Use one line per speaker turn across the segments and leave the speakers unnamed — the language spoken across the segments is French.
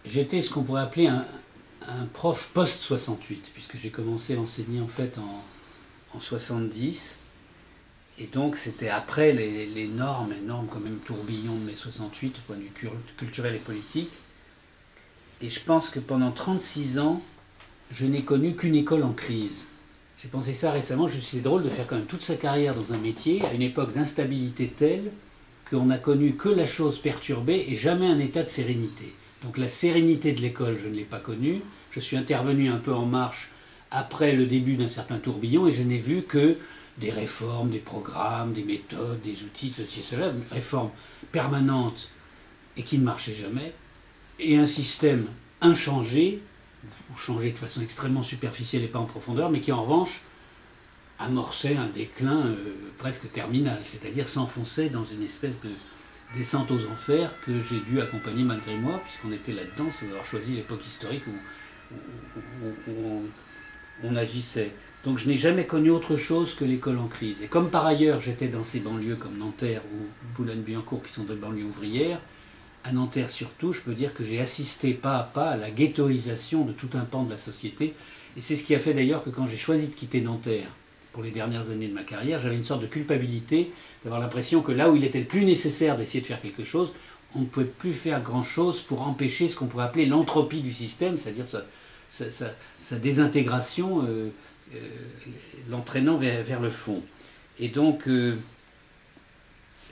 j'étais ce qu'on pourrait appeler un prof post-68, puisque j'ai commencé à enseigner en fait en 70. Et donc c'était après les normes, énormes quand même tourbillon de mai 68, du point de vue culturel et politique. Et je pense que pendant 36 ans, je n'ai connu qu'une école en crise. J'ai pensé ça récemment, je me suis dit, c'est drôle de faire quand même toute sa carrière dans un métier, à une époque d'instabilité telle qu'on n'a connu que la chose perturbée et jamais un état de sérénité. Donc la sérénité de l'école, je ne l'ai pas connue. Je suis intervenu un peu en marche après le début d'un certain tourbillon et je n'ai vu que des réformes, des programmes, des méthodes, des outils, ceci et cela, réformes permanentes et qui ne marchaient jamais, et un système inchangé, ou changé de façon extrêmement superficielle et pas en profondeur, mais qui en revanche amorçait un déclin presque terminal, c'est-à-dire s'enfonçait dans une espèce de descente aux enfers que j'ai dû accompagner malgré moi, puisqu'on était là-dedans sans avoir choisi l'époque historique où on agissait. Donc je n'ai jamais connu autre chose que l'école en crise. Et comme par ailleurs j'étais dans ces banlieues comme Nanterre ou Boulogne-Billancourt qui sont des banlieues ouvrières, à Nanterre surtout, je peux dire que j'ai assisté pas à pas à la ghettoisation de tout un pan de la société. Et c'est ce qui a fait d'ailleurs que quand j'ai choisi de quitter Nanterre pour les dernières années de ma carrière, j'avais une sorte de culpabilité d'avoir l'impression que là où il était le plus nécessaire d'essayer de faire quelque chose, on ne pouvait plus faire grand-chose pour empêcher ce qu'on pourrait appeler l'entropie du système, c'est-à-dire sa désintégration, l'entraînant vers le fond. Et donc,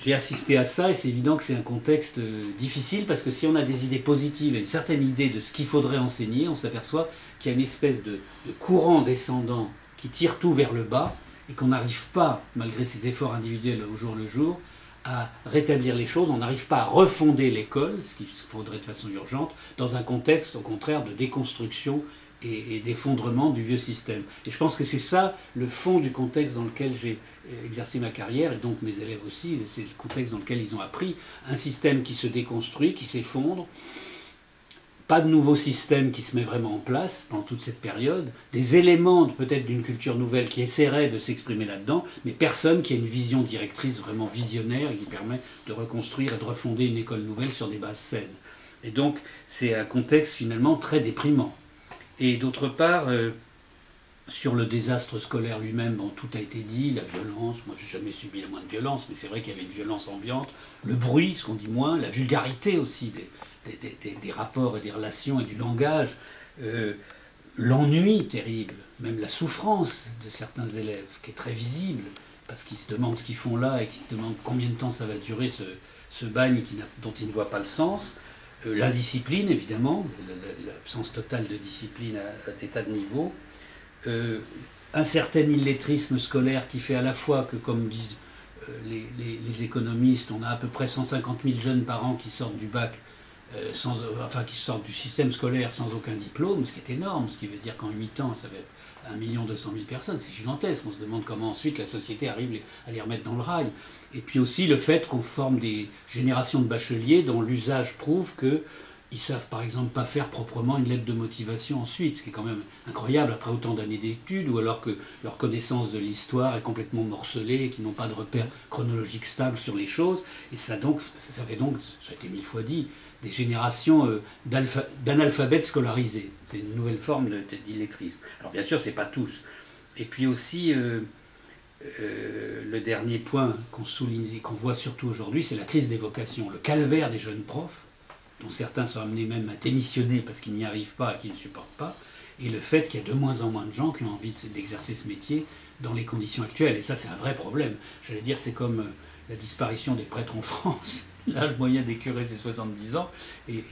j'ai assisté à ça et c'est évident que c'est un contexte difficile parce que si on a des idées positives et une certaine idée de ce qu'il faudrait enseigner, on s'aperçoit qu'il y a une espèce de courant descendant qui tire tout vers le bas et qu'on n'arrive pas, malgré ses efforts individuels au jour le jour, à rétablir les choses. On n'arrive pas à refonder l'école, ce qu'il faudrait de façon urgente, dans un contexte au contraire de déconstruction et d'effondrement du vieux système. Et je pense que c'est ça le fond du contexte dans lequel j'ai exercé ma carrière, et donc mes élèves aussi, c'est le contexte dans lequel ils ont appris. Un système qui se déconstruit, qui s'effondre, pas de nouveau système qui se met vraiment en place pendant toute cette période, des éléments peut-être d'une culture nouvelle qui essaieraient de s'exprimer là-dedans, mais personne qui a une vision directrice vraiment visionnaire et qui permet de reconstruire et de refonder une école nouvelle sur des bases saines. Et donc c'est un contexte finalement très déprimant. Et d'autre part, sur le désastre scolaire lui-même, bon, tout a été dit, la violence, moi j'ai jamais subi la moindre violence, mais c'est vrai qu'il y avait une violence ambiante, le bruit, ce qu'on dit moins, la vulgarité aussi des rapports et des relations et du langage, l'ennui terrible, même la souffrance de certains élèves, qui est très visible, parce qu'ils se demandent ce qu'ils font là et qu'ils se demandent combien de temps ça va durer ce bagne dont ils ne voient pas le sens. L'indiscipline, évidemment, l'absence totale de discipline à des tas de niveaux. Un certain illettrisme scolaire qui fait à la fois que, comme disent les économistes, on a à peu près 150 000 jeunes par an qui sortent du bac, qui sortent du système scolaire sans aucun diplôme, ce qui est énorme, ce qui veut dire qu'en 8 ans, ça va être 1 200 000 personnes, c'est gigantesque. On se demande comment ensuite la société arrive à les remettre dans le rail. Et puis aussi le fait qu'on forme des générations de bacheliers dont l'usage prouve qu'ils savent par exemple pas faire proprement une lettre de motivation ensuite, ce qui est quand même incroyable après autant d'années d'études, ou alors que leur connaissance de l'histoire est complètement morcelée et qu'ils n'ont pas de repères chronologiques stables sur les choses. Et ça fait donc, ça a été 1000 fois dit, des générations d'analphabètes scolarisés. C'est une nouvelle forme d'illettrisme. Alors bien sûr, c'est pas tous. Et puis aussi... le dernier point qu'on souligne et qu'on voit surtout aujourd'hui, c'est la crise des vocations, le calvaire des jeunes profs, dont certains sont amenés même à démissionner parce qu'ils n'y arrivent pas et qu'ils ne supportent pas, et le fait qu'il y a de moins en moins de gens qui ont envie d'exercer ce métier dans les conditions actuelles. Et ça, c'est un vrai problème. J'allais dire, c'est comme la disparition des prêtres en France. L'âge moyen des curés, c'est 70 ans, et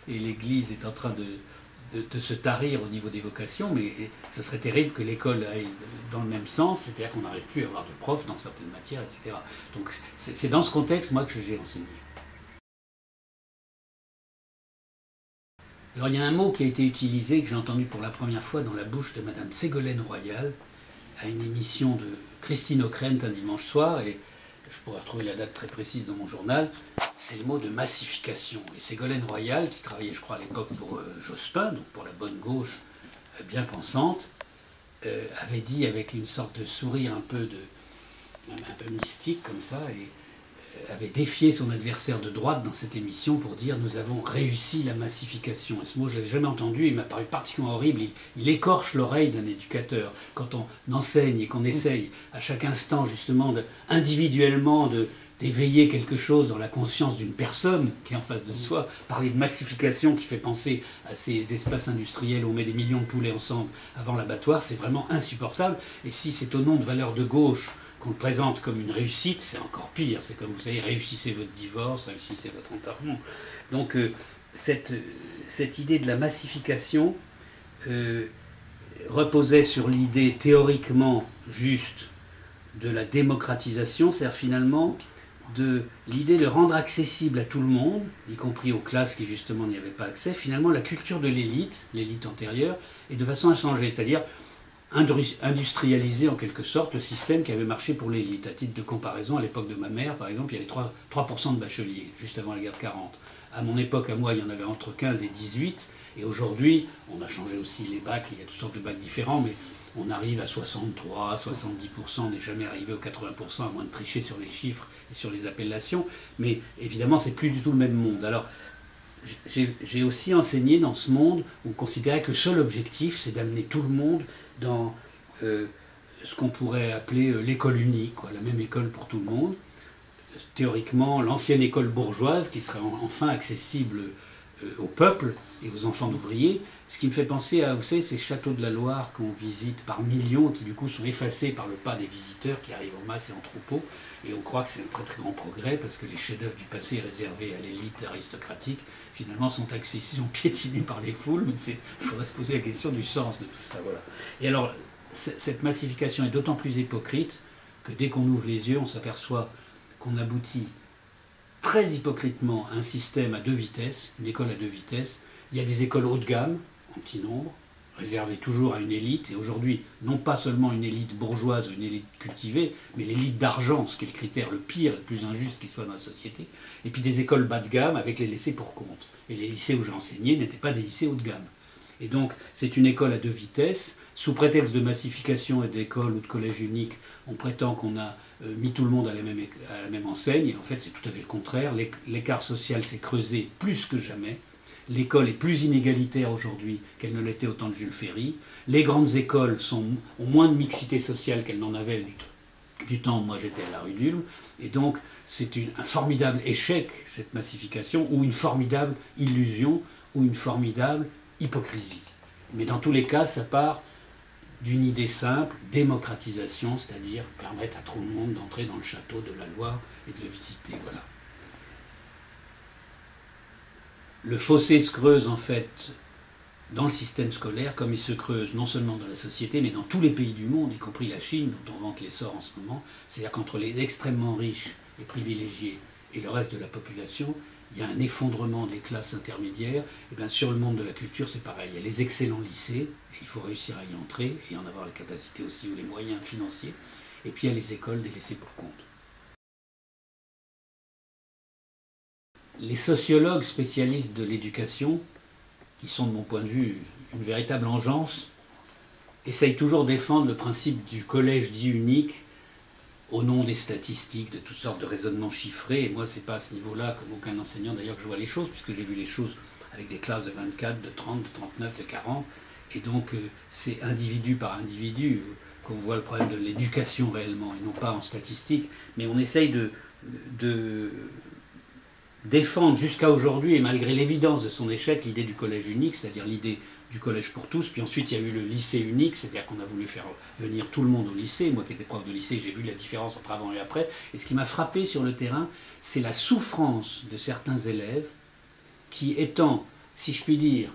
l'Église est en train de se tarir au niveau des vocations, mais ce serait terrible que l'école aille dans le même sens, c'est-à-dire qu'on n'arrive plus à avoir de profs dans certaines matières, etc. Donc c'est dans ce contexte, moi, que j'ai enseigné. Alors il y a un mot qui a été utilisé, que j'ai entendu pour la première fois dans la bouche de Madame Ségolène Royal, à une émission de Christine Ockrent un dimanche soir, et je pourrais retrouver la date très précise dans mon journal, c'est le mot de massification. Et Ségolène Royal, qui travaillait, je crois, à l'époque pour Jospin, donc pour la bonne gauche bien pensante, avait dit avec une sorte de sourire un peu mystique comme ça, et avait défié son adversaire de droite dans cette émission pour dire « nous avons réussi la massification ». Et ce mot, je ne l'avais jamais entendu, il m'a paru particulièrement horrible. Il écorche l'oreille d'un éducateur. Quand on enseigne et qu'on essaye à chaque instant, justement, individuellement, d'éveiller quelque chose dans la conscience d'une personne qui est en face de soi, parler de massification qui fait penser à ces espaces industriels où on met des millions de poulets ensemble avant l'abattoir, c'est vraiment insupportable. Et si c'est au nom de valeurs de gauche qu'on le présente comme une réussite, c'est encore pire. C'est comme, vous savez, réussissez votre divorce, réussissez votre enterrement. Donc cette idée de la massification reposait sur l'idée théoriquement juste de la démocratisation, c'est-à-dire finalement de l'idée de rendre accessible à tout le monde, y compris aux classes qui justement n'y avaient pas accès, finalement la culture de l'élite antérieure, et de façon inchangée, c'est-à-dire industrialiser en quelque sorte le système qui avait marché pour l'élite. À titre de comparaison, à l'époque de ma mère, par exemple, il y avait 3% de bacheliers, juste avant la guerre de 40. À mon époque, à moi, il y en avait entre 15 et 18, et aujourd'hui, on a changé aussi les bacs, il y a toutes sortes de bacs différents, mais on arrive à 63, 70%, on n'est jamais arrivé aux 80%, à moins de tricher sur les chiffres et sur les appellations, mais évidemment, c'est plus du tout le même monde. Alors, j'ai aussi enseigné dans ce monde où on considérait que le seul objectif, c'est d'amener tout le monde dans ce qu'on pourrait appeler l'école unique, quoi, la même école pour tout le monde. Théoriquement, l'ancienne école bourgeoise qui serait enfin accessible au peuple et aux enfants d'ouvriers. Ce qui me fait penser à, vous savez, ces châteaux de la Loire qu'on visite par millions, qui du coup sont effacés par le pas des visiteurs qui arrivent en masse et en troupeau. Et on croit que c'est un très très grand progrès parce que les chefs-d'œuvre du passé réservés à l'élite aristocratique, finalement, sont accessibles, piétinés par les foules. Mais il faudrait se poser la question du sens de tout ça. Voilà. Et alors, cette massification est d'autant plus hypocrite que dès qu'on ouvre les yeux, on s'aperçoit qu'on aboutit très hypocritement à un système à deux vitesses, une école à deux vitesses. Il y a des écoles haut de gamme, en petit nombre, réservées toujours à une élite, et aujourd'hui, non pas seulement une élite bourgeoise ou une élite cultivée, mais l'élite d'argent, ce qui est le critère le pire et le plus injuste qui soit dans la société, et puis des écoles bas de gamme avec les lycées pour compte. Et les lycées où j'ai enseigné n'étaient pas des lycées haut de gamme. Et donc, c'est une école à deux vitesses. Sous prétexte de massification et d'école ou de collège unique, on prétend qu'on a mis tout le monde à la même enseigne, et en fait, c'est tout à fait le contraire. L'écart social s'est creusé plus que jamais. L'école est plus inégalitaire aujourd'hui qu'elle ne l'était au temps de Jules Ferry. Les grandes écoles ont moins de mixité sociale qu'elles n'en avaient du temps où moi j'étais à la rue d'Ulm. Et donc c'est un formidable échec, cette massification, ou une formidable illusion, ou une formidable hypocrisie. Mais dans tous les cas, ça part d'une idée simple, démocratisation, c'est-à-dire permettre à tout le monde d'entrer dans le château de la Loire et de le visiter. Voilà. Le fossé se creuse en fait dans le système scolaire, comme il se creuse non seulement dans la société, mais dans tous les pays du monde, y compris la Chine, dont on vante l'essor en ce moment. C'est-à-dire qu'entre les extrêmement riches et privilégiés et le reste de la population, il y a un effondrement des classes intermédiaires. Et bien sur le monde de la culture, c'est pareil. Il y a les excellents lycées, et il faut réussir à y entrer, et en avoir la capacité aussi, ou les moyens financiers. Et puis il y a les écoles des laissés pour compte. Les sociologues spécialistes de l'éducation, qui sont de mon point de vue une véritable engeance, essayent toujours de défendre le principe du collège dit unique au nom des statistiques, de toutes sortes de raisonnements chiffrés. Et moi, c'est pas à ce niveau-là, comme aucun enseignant d'ailleurs, que je vois les choses, puisque j'ai vu les choses avec des classes de 24, de 30, de 39, de 40. Et donc, c'est individu par individu qu'on voit le problème de l'éducation réellement, et non pas en statistique. Mais on essaye de défendre jusqu'à aujourd'hui, et malgré l'évidence de son échec, l'idée du collège unique, c'est-à-dire l'idée du collège pour tous. Puis ensuite, il y a eu le lycée unique, c'est-à-dire qu'on a voulu faire venir tout le monde au lycée. Moi qui étais prof de lycée, j'ai vu la différence entre avant et après. Et ce qui m'a frappé sur le terrain, c'est la souffrance de certains élèves qui, étant, si je puis dire,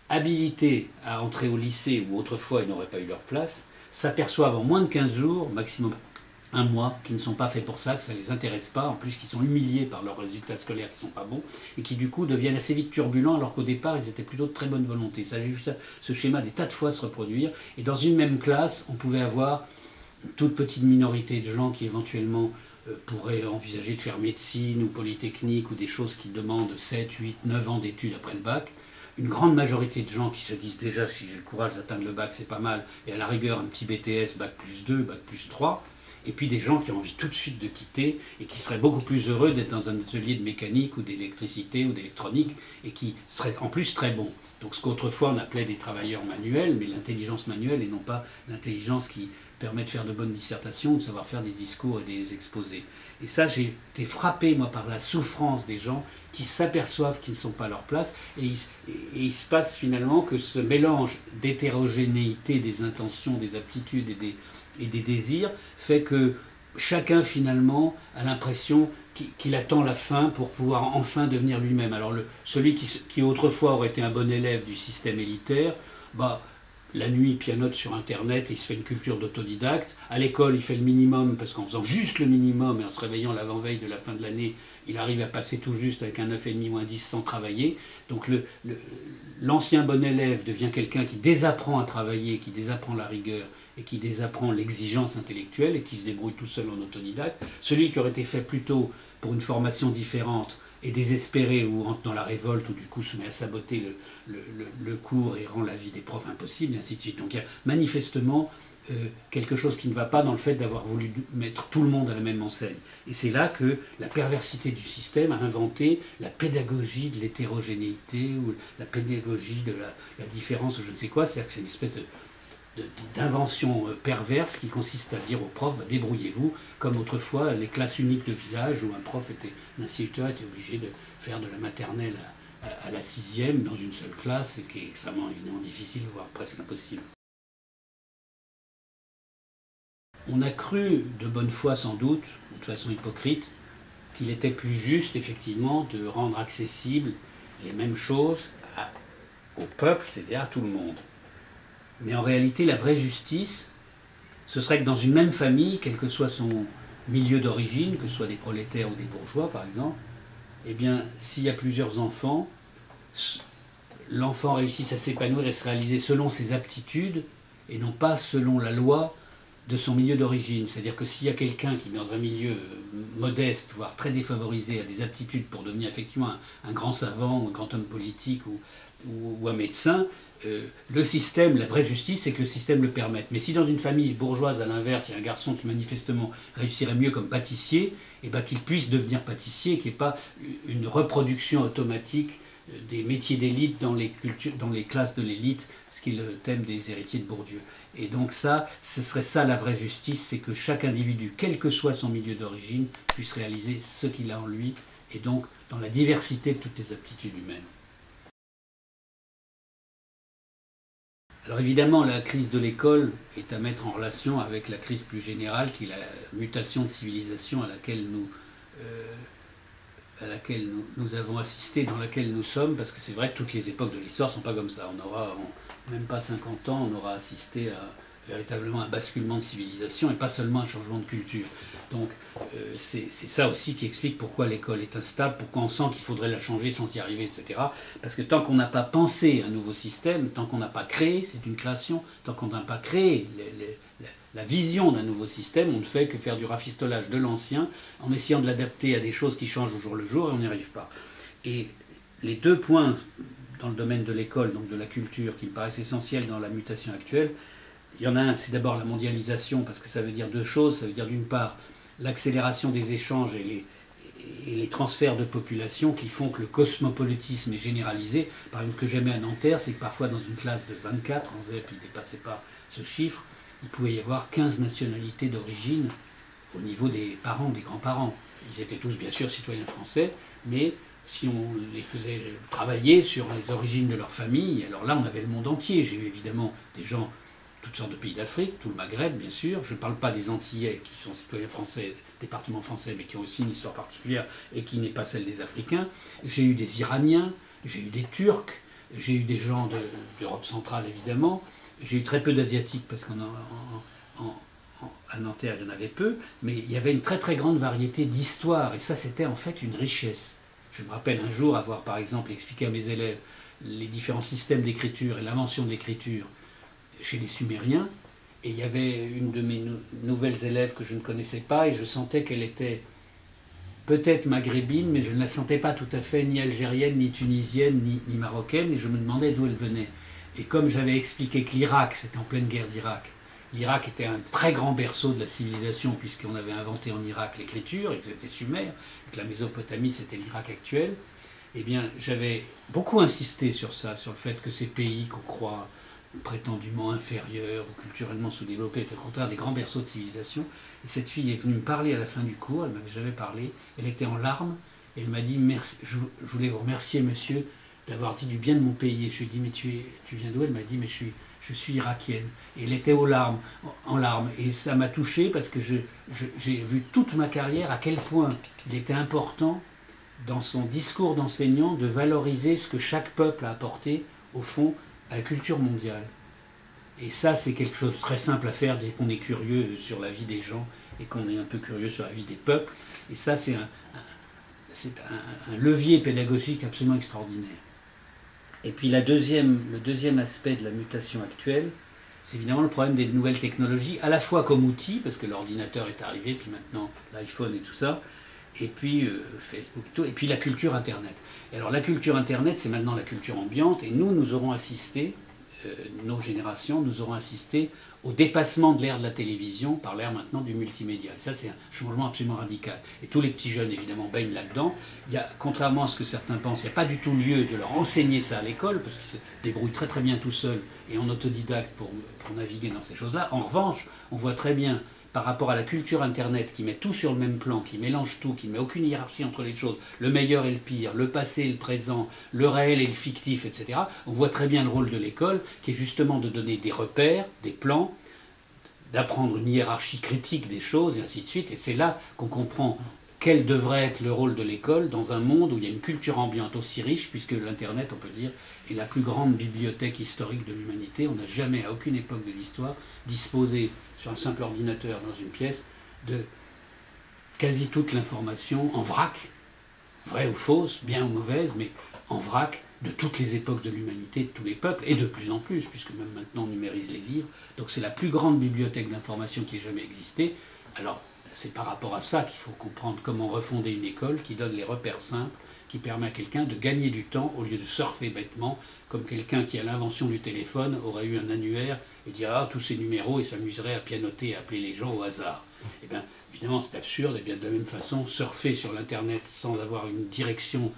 habilités à entrer au lycée, où autrefois ils n'auraient pas eu leur place, s'aperçoivent en moins de 15 jours, maximum un mois, qui ne sont pas faits pour ça, que ça ne les intéresse pas, en plus qui sont humiliés par leurs résultats scolaires qui ne sont pas bons, et qui du coup deviennent assez vite turbulents, alors qu'au départ ils étaient plutôt de très bonne volonté. Ça, j'ai vu ce schéma des tas de fois se reproduire, et dans une même classe, on pouvait avoir une toute petite minorité de gens qui éventuellement pourraient envisager de faire médecine ou polytechnique, ou des choses qui demandent 7, 8, 9 ans d'études après le bac, une grande majorité de gens qui se disent déjà si j'ai le courage d'atteindre le bac c'est pas mal, et à la rigueur un petit BTS, bac plus 2, bac plus 3, et puis des gens qui ont envie tout de suite de quitter et qui seraient beaucoup plus heureux d'être dans un atelier de mécanique ou d'électricité ou d'électronique et qui seraient en plus très bons. Donc ce qu'autrefois on appelait des travailleurs manuels, mais l'intelligence manuelle et non pas l'intelligence qui permet de faire de bonnes dissertations, de savoir faire des discours et des exposés. Et ça, j'ai été frappé, moi, par la souffrance des gens qui s'aperçoivent qu'ils ne sont pas à leur place. Et il se passe finalement que ce mélange d'hétérogénéité des intentions, des aptitudes et des désirs fait que chacun, finalement, a l'impression qu'il attend la fin pour pouvoir enfin devenir lui-même. Alors celui qui autrefois aurait été un bon élève du système élitaire, bah, la nuit, il pianote sur Internet et il se fait une culture d'autodidacte. À l'école, il fait le minimum, parce qu'en faisant juste le minimum et en se réveillant l'avant-veille de la fin de l'année, il arrive à passer tout juste avec un 9,5 ou un 10 sans travailler. Donc l'ancien bon élève devient quelqu'un qui désapprend à travailler, qui désapprend la rigueur et qui désapprend l'exigence intellectuelle et qui se débrouille tout seul en autodidacte. Celui qui aurait été fait plutôt pour une formation différente et désespéré ou rentre dans la révolte ou du coup se met à saboter le cours et rend la vie des profs impossible, et ainsi de suite. Donc il y a manifestement quelque chose qui ne va pas dans le fait d'avoir voulu mettre tout le monde à la même enseigne. Et c'est là que la perversité du système a inventé la pédagogie de l'hétérogénéité ou la pédagogie de la différence ou je ne sais quoi. C'est-à-dire que c'est une espèce d'invention perverse qui consiste à dire aux profs, bah, débrouillez-vous, comme autrefois les classes uniques de village où un instituteur était obligé de faire de la maternelle à la 6e dans une seule classe, ce qui est extrêmement évidemment difficile, voire presque impossible. On a cru, de bonne foi sans doute, de façon hypocrite, qu'il était plus juste effectivement de rendre accessibles les mêmes choses au peuple, c'est-à-dire à tout le monde. Mais en réalité, la vraie justice, ce serait que dans une même famille, quel que soit son milieu d'origine, que ce soit des prolétaires ou des bourgeois par exemple, eh bien, s'il y a plusieurs enfants, l'enfant réussisse à s'épanouir et se réaliser selon ses aptitudes et non pas selon la loi de son milieu d'origine. C'est-à-dire que s'il y a quelqu'un qui, dans un milieu modeste, voire très défavorisé, a des aptitudes pour devenir effectivement un grand savant, un grand homme politique ou un médecin, le système, la vraie justice, c'est que le système le permette. Mais si dans une famille bourgeoise, à l'inverse, il y a un garçon qui manifestement réussirait mieux comme pâtissier, et ben qu'il puisse devenir pâtissier, qu'il n'y ait pas une reproduction automatique des métiers d'élite dans les classes de l'élite, ce qui est le thème des héritiers de Bourdieu. Et donc ça, ce serait ça la vraie justice, c'est que chaque individu, quel que soit son milieu d'origine, puisse réaliser ce qu'il a en lui, et donc dans la diversité de toutes les aptitudes humaines. Alors évidemment, la crise de l'école est à mettre en relation avec la crise plus générale, qui est la mutation de civilisation à laquelle nous avons assisté, dans laquelle nous sommes, parce que c'est vrai que toutes les époques de l'histoire ne sont pas comme ça. On aura, en même pas 50 ans, on aura assisté à véritablement un basculement de civilisation et pas seulement un changement de culture. Donc c'est ça aussi qui explique pourquoi l'école est instable, pourquoi on sent qu'il faudrait la changer sans y arriver, etc. Parce que tant qu'on n'a pas pensé un nouveau système, tant qu'on n'a pas créé, c'est une création, tant qu'on n'a pas créé la vision d'un nouveau système, on ne fait que faire du rafistolage de l'ancien en essayant de l'adapter à des choses qui changent au jour le jour et on n'y arrive pas. Et les deux points dans le domaine de l'école, donc de la culture, qui me paraissent essentiels dans la mutation actuelle, il y en a un, c'est d'abord la mondialisation, parce que ça veut dire deux choses. Ça veut dire d'une part l'accélération des échanges et les transferts de population qui font que le cosmopolitisme est généralisé. Par exemple, ce que j'aimais à Nanterre, c'est que parfois dans une classe de 24, en ZEP, il ne dépassait pas ce chiffre, il pouvait y avoir 15 nationalités d'origine au niveau des parents, des grands-parents. Ils étaient tous bien sûr citoyens français, mais si on les faisait travailler sur les origines de leur famille, alors là on avait le monde entier. J'ai eu évidemment des gens toutes sortes de pays d'Afrique, tout le Maghreb bien sûr. Je ne parle pas des Antillais qui sont citoyens français, départements français, mais qui ont aussi une histoire particulière et qui n'est pas celle des Africains. J'ai eu des Iraniens, j'ai eu des Turcs, j'ai eu des gens d'Europe centrale évidemment. J'ai eu très peu d'Asiatiques parce qu'à Nanterre il y en avait peu, mais il y avait une très très grande variété d'histoires et ça c'était en fait une richesse. Je me rappelle un jour avoir par exemple expliqué à mes élèves les différents systèmes d'écriture et l'invention de l'écriture chez les Sumériens, et il y avait une de mes nouvelles élèves que je ne connaissais pas et je sentais qu'elle était peut-être maghrébine, mais je ne la sentais pas tout à fait ni algérienne, ni tunisienne, ni marocaine, et je me demandais d'où elle venait. Et comme j'avais expliqué que l'Irak, c'était en pleine guerre d'Irak, l'Irak était un très grand berceau de la civilisation, puisqu'on avait inventé en Irak l'écriture, et que c'était Sumer, et que la Mésopotamie c'était l'Irak actuel. Eh bien, j'avais beaucoup insisté sur ça, sur le fait que ces pays qu'on croit prétendument inférieurs ou culturellement sous-développés étaient au contraire des grands berceaux de civilisation. Et cette fille est venue me parler à la fin du cours, elle m'avait jamais parlé, elle était en larmes, et elle m'a dit merci, je voulais vous remercier monsieur d'avoir dit du bien de mon pays. Et je lui ai dit mais tu viens d'où? Elle m'a dit mais je suis irakienne. Et elle était en larmes. Et ça m'a touché parce que j'ai vu toute ma carrière à quel point il était important dans son discours d'enseignant de valoriser ce que chaque peuple a apporté au fond à la culture mondiale. Et ça, c'est quelque chose de très simple à faire dès qu'on est curieux sur la vie des gens et qu'on est un peu curieux sur la vie des peuples. Et ça, c'est un levier pédagogique absolument extraordinaire. Et puis le deuxième aspect de la mutation actuelle, c'est évidemment le problème des nouvelles technologies, à la fois comme outil, parce que l'ordinateur est arrivé, puis maintenant l'iPhone et tout ça, et puis Facebook, tout, et puis la culture Internet. Et alors la culture Internet, c'est maintenant la culture ambiante, et nous aurons assisté, nos générations, nous aurons assisté au dépassement de l'ère de la télévision par l'ère maintenant du multimédia. Et ça, c'est un changement absolument radical. Et tous les petits jeunes, évidemment, baignent là-dedans. Contrairement à ce que certains pensent, il n'y a pas du tout lieu de leur enseigner ça à l'école, parce qu'ils se débrouillent très très bien tout seuls et en autodidacte pour naviguer dans ces choses-là. En revanche, on voit très bien, par rapport à la culture Internet qui met tout sur le même plan, qui mélange tout, qui ne met aucune hiérarchie entre les choses, le meilleur et le pire, le passé et le présent, le réel et le fictif, etc., on voit très bien le rôle de l'école, qui est justement de donner des repères, des plans, d'apprendre une hiérarchie critique des choses, et ainsi de suite. Et c'est là qu'on comprend quel devrait être le rôle de l'école dans un monde où il y a une culture ambiante aussi riche, puisque l'Internet, on peut dire, est la plus grande bibliothèque historique de l'humanité. On n'a jamais, à aucune époque de l'histoire, disposé sur un simple ordinateur dans une pièce de quasi toute l'information en vrac, vraie ou fausse, bien ou mauvaise, mais en vrac de toutes les époques de l'humanité, de tous les peuples, et de plus en plus, puisque même maintenant on numérise les livres. Donc c'est la plus grande bibliothèque d'information qui ait jamais existé. Alors c'est par rapport à ça qu'il faut comprendre comment refonder une école qui donne les repères simples, qui permet à quelqu'un de gagner du temps au lieu de surfer bêtement, comme quelqu'un qui, à l'invention du téléphone, aurait eu un annuaire et dirait ah, tous ces numéros et s'amuserait à pianoter et à appeler les gens au hasard. Eh bien, évidemment, c'est absurde, et bien de la même façon, surfer sur l'Internet sans avoir une direction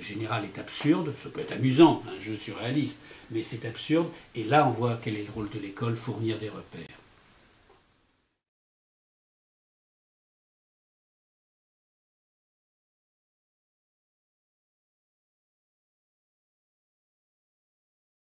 générale est absurde. Ça peut être amusant, un jeu surréaliste, mais c'est absurde. Et là, on voit quel est le rôle de l'école, fournir des repères.